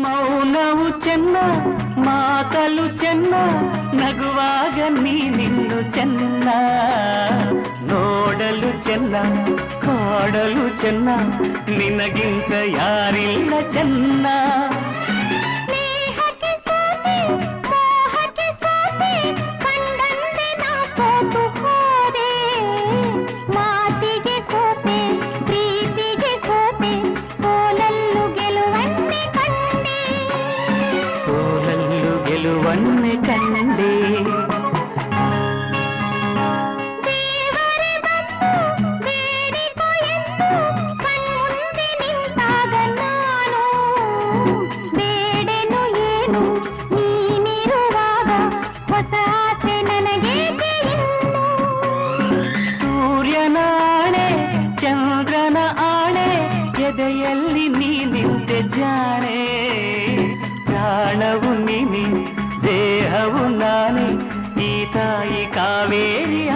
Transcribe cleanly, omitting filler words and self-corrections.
ಮೌನವು ಚೆನ್ನ ಮಾತಲು ಚೆನ್ನ ನಗುವಾಗ ನೀನಿನ್ನು ಚೆನ್ನ ನೋಡಲು ಚೆನ್ನ ಕಾಡಲು ಚೆನ್ನ ನಿನಗಿಂತ ಯಾರಿಲ್ಲ ಚೆನ್ನ ಗೆಲುವನ್ನೇ ಕಂಡೆ ಸೂರ್ಯನ ಆಣೆ ಚಂದ್ರನ ಆಣೆ ಎದೆಯಲ್ಲಿ ನೀ ನಿಂತೆ ಜಾಣೆ ಪ್ರಾಣವು ನೀನೆ ದೇಹವು ನಾನೇ ಈ ತಾಯಿ ಕಾವೇರಿಯ